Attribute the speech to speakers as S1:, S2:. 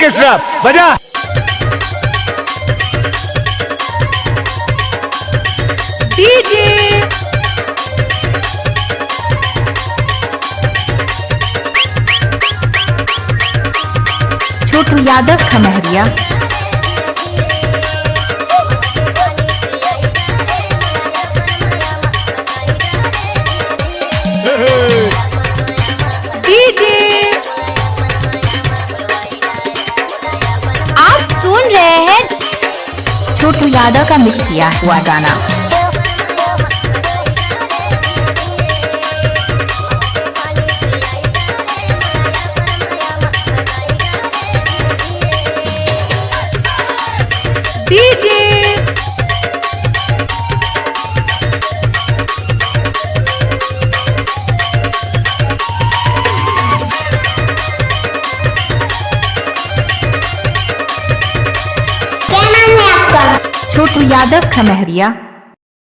S1: Orchestra बजा।
S2: DJ
S3: छोटू Yadav Khamhariya.
S2: DJ
S3: आप सुन रहे हैं छोटू यादव का मिक्स किया हुआ गाना।
S2: डीजे
S3: छोटू यादव खमहरिया।